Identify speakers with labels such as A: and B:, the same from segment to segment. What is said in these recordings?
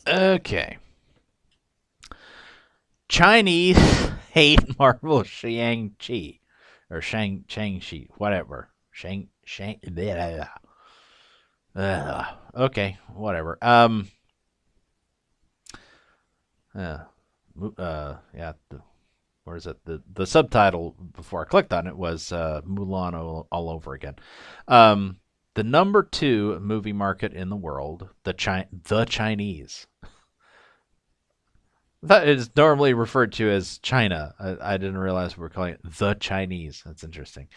A: Okay. Chinese hate Marvel Shang-Chi. Or Shang-Chi, whatever. Blah, okay, whatever. Uh, yeah, where is it? The subtitle before I clicked on it was Mulan all over again. Um, the number two movie market in the world, the Chinese. That is normally referred to as China. I didn't realize we were calling it the Chinese. That's interesting.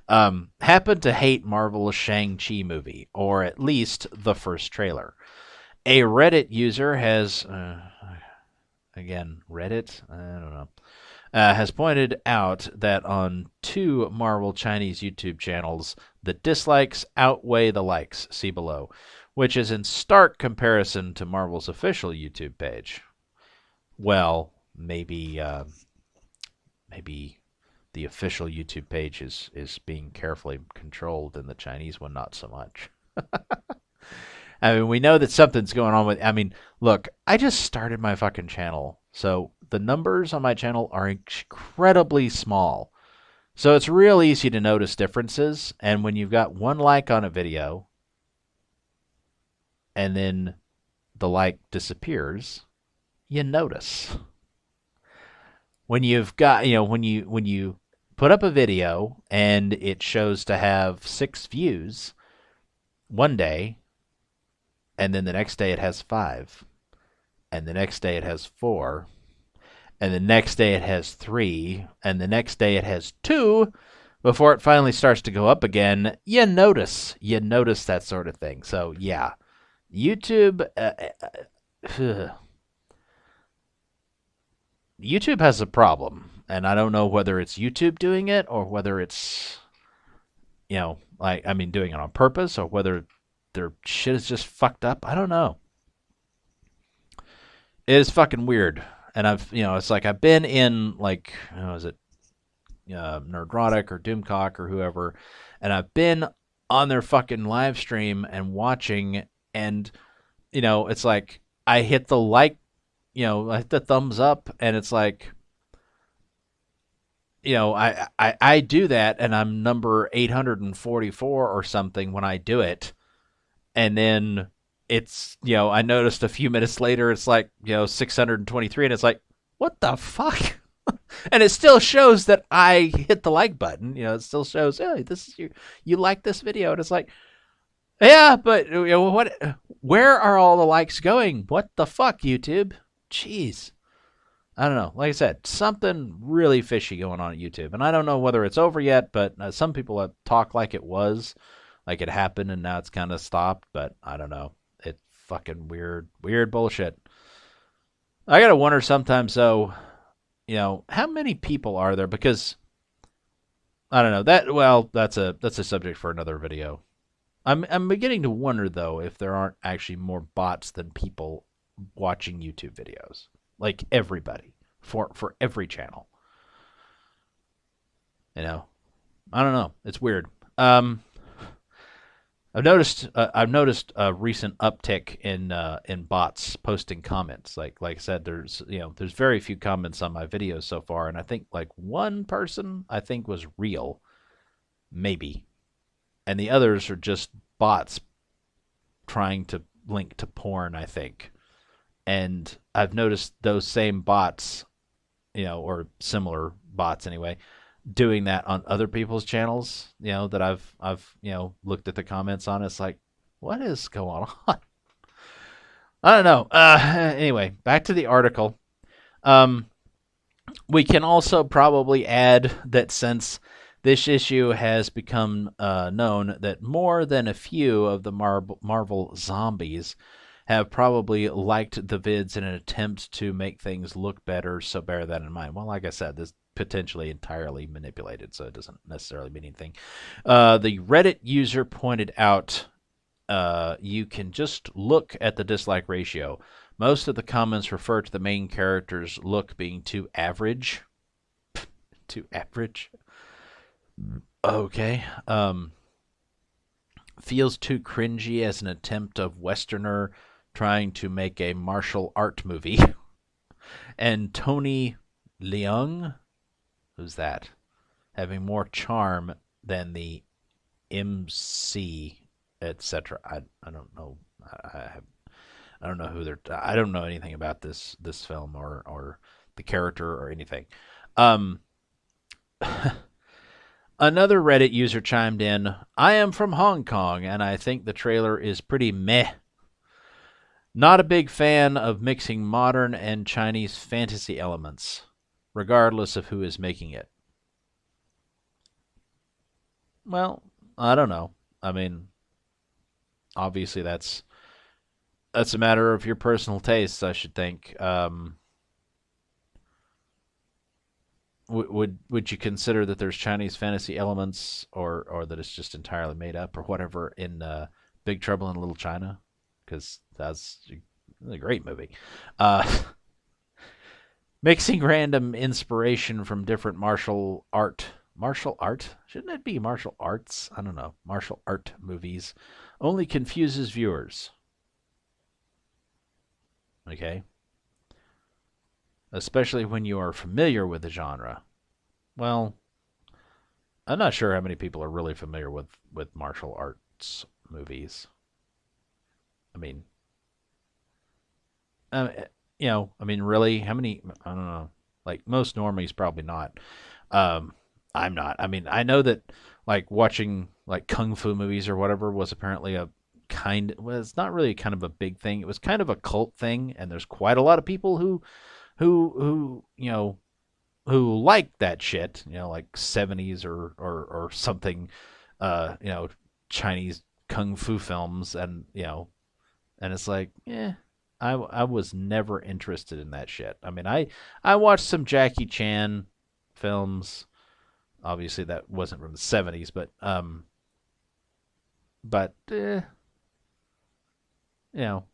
A: Happened to hate Marvel's Shang-Chi movie, or at least the first trailer. A Reddit user has, again, Reddit? I don't know. Has pointed out that on two Marvel Chinese YouTube channels, the dislikes outweigh the likes, see below, which is in stark comparison to Marvel's official YouTube page. Well, maybe the official YouTube page is being carefully controlled, and the Chinese one not so much. I mean, we know that something's going on with. I mean, look, I just started my fucking channel, so the numbers on my channel are incredibly small. So it's real easy to notice differences. And when you've got one like on a video, and then the like disappears, you notice. When you've got, when you put up a video and it shows to have 6 views one day, and then the next day it has 5, and the next day it has 4, and the next day it has 3, and the next day it has 2, before it finally starts to go up again, you notice that sort of thing. So yeah, YouTube YouTube has a problem, and I don't know whether it's YouTube doing it or whether it's, like, I mean, doing it on purpose, or whether their shit is just fucked up. I don't know. It is fucking weird. And it's like I've been in, like, is it Nerdrotic or Doomcock or whoever, and I've been on their fucking live stream and watching, and it's like I hit the like, I hit the thumbs up, and it's like, I do that, and I'm number 844 or something when I do it, and then it's, I noticed a few minutes later it's like, 623, and it's like, what the fuck? And it still shows that I hit the like button. It still shows, hey, this is you like this video, and it's like, yeah, but what? Where are all the likes going? What the fuck, YouTube? Jeez. I don't know. Like I said, something really fishy going on at YouTube, and I don't know whether it's over yet. But some people talk like it was, like it happened, and now it's kind of stopped. But I don't know. It's fucking weird, weird bullshit. I gotta wonder sometimes, though. How many people are there? Because I don't know that. Well, that's a subject for another video. I'm beginning to wonder, though, if there aren't actually more bots than people watching YouTube videos. Like everybody, for every channel. I don't know. It's weird. I've noticed a recent uptick in bots posting comments. Like I said, there's very few comments on my videos so far, and I think like one person I think was real, maybe, and the others are just bots trying to link to porn, I think. And I've noticed those same bots, or similar bots anyway, doing that on other people's channels, that I've looked at the comments on. It's like, what is going on? I don't know. Anyway, back to the article. Um, we can also probably add that since this issue has become known, that more than a few of the Marvel zombies have probably liked the vids in an attempt to make things look better, so bear that in mind. Well, like I said, this potentially entirely manipulated, so it doesn't necessarily mean anything. The Reddit user pointed out you can just look at the dislike ratio. Most of the comments refer to the main character's look being too average. Too average? Okay. Feels too cringy as an attempt of Westerner trying to make a martial art movie, and Tony Leung, who's that, having more charm than the MC, etc. I don't know. I don't know who they're. I don't know anything about this film or the character or anything. Um, Another Reddit user chimed in. I am from Hong Kong, and I think the trailer is pretty meh. Not a big fan of mixing modern and Chinese fantasy elements, regardless of who is making it. Well, I don't know. I mean, obviously that's a matter of your personal tastes, I should think. Would you consider that there's Chinese fantasy elements, or that it's just entirely made up, or whatever, in Big Trouble in Little China? Because that's a great movie. Uh, Mixing random inspiration from different martial art? Shouldn't it be martial arts? I don't know. Martial art movies only confuses viewers. Okay? Especially when you are familiar with the genre. Well, I'm not sure how many people are really familiar with martial arts movies. I mean, uh, I mean, really, how many? I don't know. Like most normies, probably not. Um, I'm not. I mean, I know that like watching like kung fu movies or whatever was apparently a kind. Well, it's not really kind of a big thing. It was kind of a cult thing, and there's quite a lot of people who who like that shit. Like 70s or something. You know, Chinese kung fu films, and it's like, I was never interested in that shit. I mean, I watched some Jackie Chan films. Obviously, that wasn't from the 70s, but you know,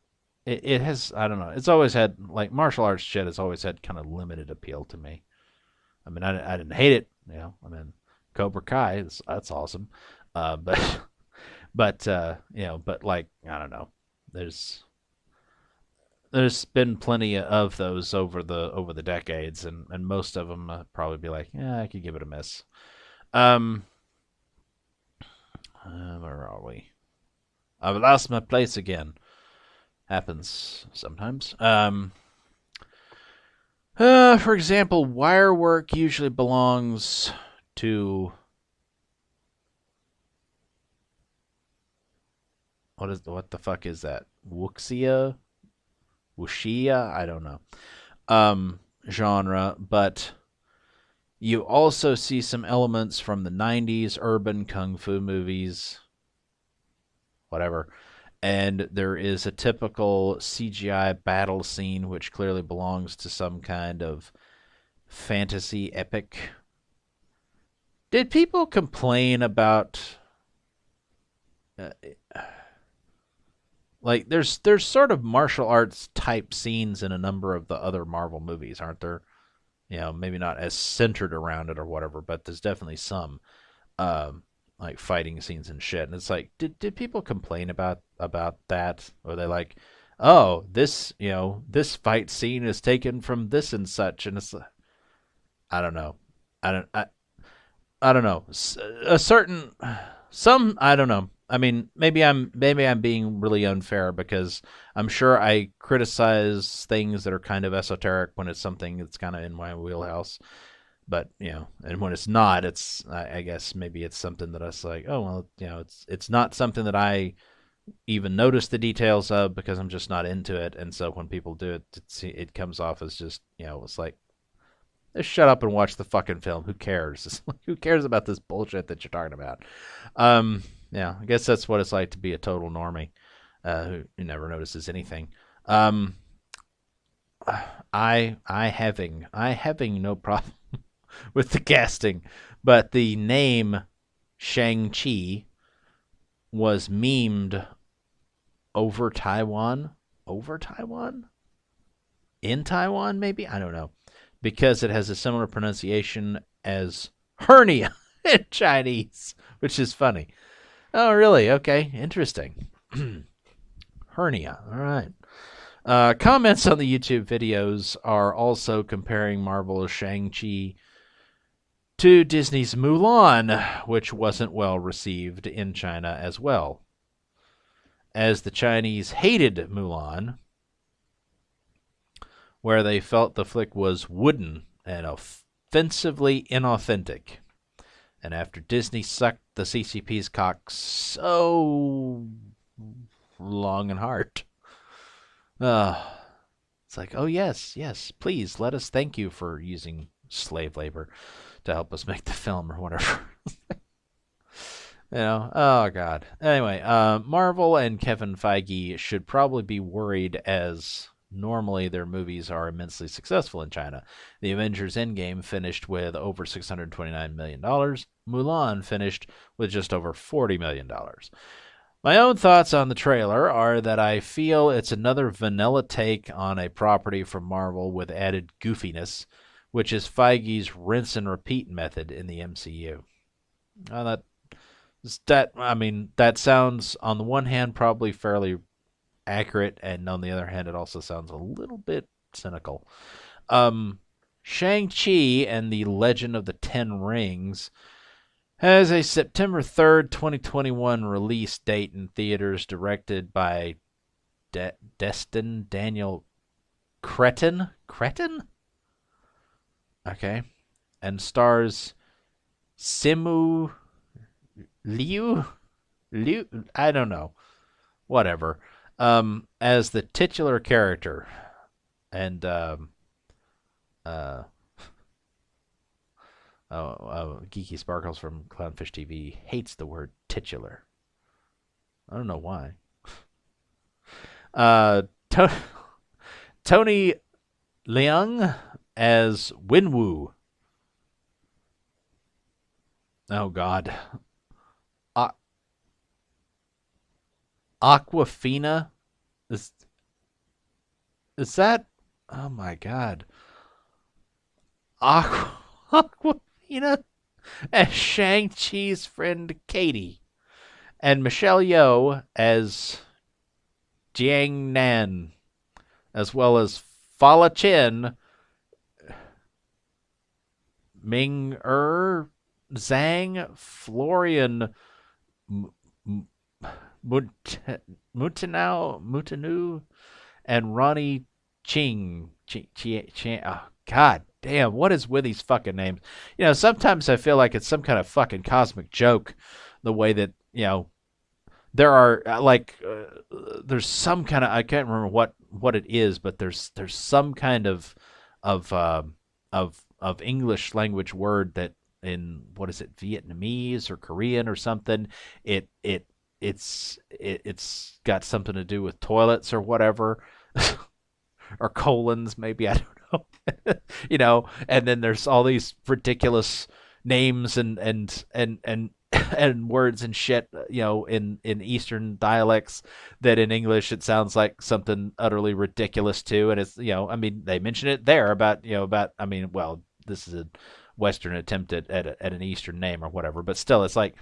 A: it has. I don't know. It's always had like martial arts shit. Has always had kind of limited appeal to me. I mean, I didn't hate it. I mean, Cobra Kai that's awesome, but but like I don't know. There's there's been plenty of those over the decades, and most of them probably be like, yeah, I could give it a miss. Um, where are we? I've lost my place again. Happens sometimes. For example, wire work usually belongs to what the fuck is that? Wuxia? I don't know. Genre, but you also see some elements from the 90s urban kung fu movies, whatever. And there is a typical CGI battle scene which clearly belongs to some kind of fantasy epic. Did people complain about uh, like there's sort of martial arts type scenes in a number of the other Marvel movies, aren't there? Maybe not as centered around it or whatever, but there's definitely some um, like fighting scenes and shit. And it's like, did people complain about that? Or they like, oh, this fight scene is taken from this and such, and it's I don't know, I don't I don't know. A certain some I don't know. I mean, maybe I'm being really unfair because I'm sure I criticize things that are kind of esoteric when it's something that's kind of in my wheelhouse. But and when it's not, it's I guess maybe it's something that I was like, oh well, it's not something that I even notice the details of because I'm just not into it. And so when people do it, it comes off as just it's like, just shut up and watch the fucking film. Who cares? Who cares about this bullshit that you're talking about? Yeah, I guess that's what it's like to be a total normie who never notices anything. Um, I having no problem with the casting, but the name Shang-Chi was memed over Taiwan, over Taiwan, in Taiwan, maybe I don't know, because it has a similar pronunciation as hernia in Chinese, which is funny. Oh, really? Okay, interesting. Hernia. All right. Comments on the YouTube videos are also comparing Marvel's Shang-Chi to Disney's Mulan, which wasn't well received in China as well. As the Chinese hated Mulan, where they felt the flick was wooden and offensively inauthentic. And after Disney sucked the CCP's cock so long and hard, uh, it's like, oh, yes, yes, please let us thank you for using slave labor to help us make the film or whatever. Oh, God. Anyway, Marvel and Kevin Feige should probably be worried as normally their movies are immensely successful in China. The Avengers Endgame finished with over $629 million. Mulan finished with just over $40 million. My own thoughts on the trailer are that I feel it's another vanilla take on a property from Marvel with added goofiness, which is Feige's rinse and repeat method in the MCU. That sounds on the one hand probably fairly accurate, and on the other hand, it also sounds a little bit cynical. Shang-Chi and the Legend of the Ten Rings has a September 3rd, 2021 release date in theaters, directed by Destin Daniel Cretton? Cretton? Okay. And stars Simu Liu? Liu? I don't know. Whatever. As the titular character. And, Geeky Sparkles from Clownfish TV hates the word titular. I don't know why. Uh, to- Tony Leung as Winwu. Oh, God. A- Aquafina? Is, is that? Oh, my God. Aquafina as Shang-Chi's friend Katie. And Michelle Yeoh as Jiang Nan, as well as Fala Chen, Ming Zhang, Florian Mutanu, and Ronnie Ching. Oh, God damn, what is with these fucking names? Sometimes I feel like it's some kind of fucking cosmic joke, the way that, there are there's some kind of, I can't remember what it is, but there's some kind of of English language word that in, what is it, Vietnamese or Korean or something, it's got something to do with toilets or whatever, or colons maybe, I don't know. And then there's all these ridiculous names and and words and shit, in Eastern dialects, that in English it sounds like something utterly ridiculous too. And it's, they mention it there about, well, this is a Western attempt at an Eastern name or whatever, but still, it's like,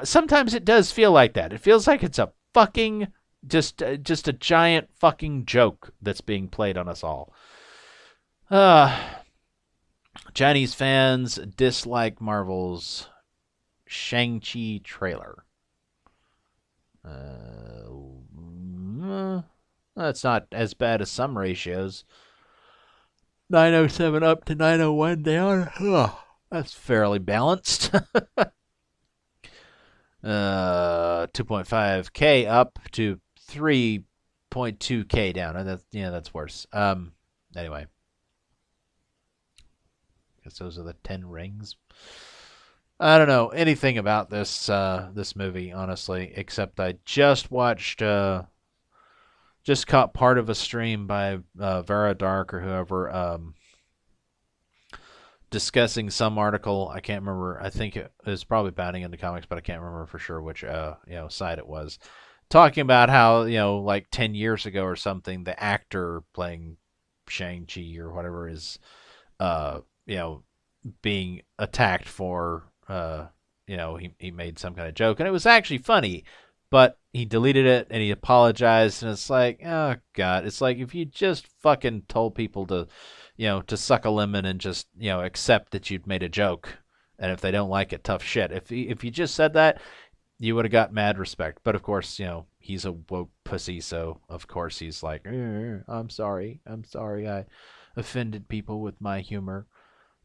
A: sometimes it does feel like that. It feels like it's a fucking, just a giant fucking joke that's being played on us all. Chinese fans dislike Marvel's Shang-Chi trailer. That's not as bad as some ratios. 907 up to 901 down. That's fairly balanced. 2.5K up to 3.2K down. That's worse. Anyway, guess those are the 10 rings. I don't know anything about this movie, honestly, except I just watched, just caught part of a stream by Vera Dark or whoever, discussing some article. I can't remember. I think it was probably Bounding into Comics, but I can't remember for sure which site it was. Talking about how, like 10 years ago or something, the actor playing Shang-Chi or whatever is, being attacked for, he made some kind of joke, and it was actually funny, But he deleted it and he apologized, and it's like, oh god, it's like if you just fucking told people to, to suck a lemon and just, accept that you'd made a joke, and if they don't like it, tough shit. If you just said that, you would have got mad respect. But of course, he's a woke pussy, so of course he's like, I'm sorry, I offended people with my humor.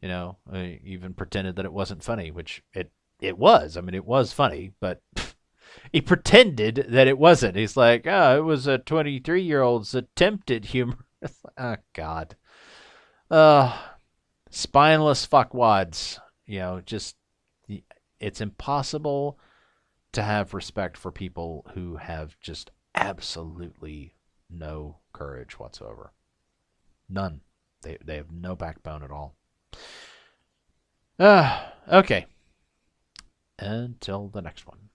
A: I even pretended that it wasn't funny, which it was. I mean, it was funny, but he pretended that it wasn't. He's like, it was a 23-year-old's attempt at humor. It's like, oh God, uh, spineless fuckwads. Just it's impossible to have respect for people who have just absolutely no courage whatsoever. None. They have no backbone at all. Okay. Until the next one.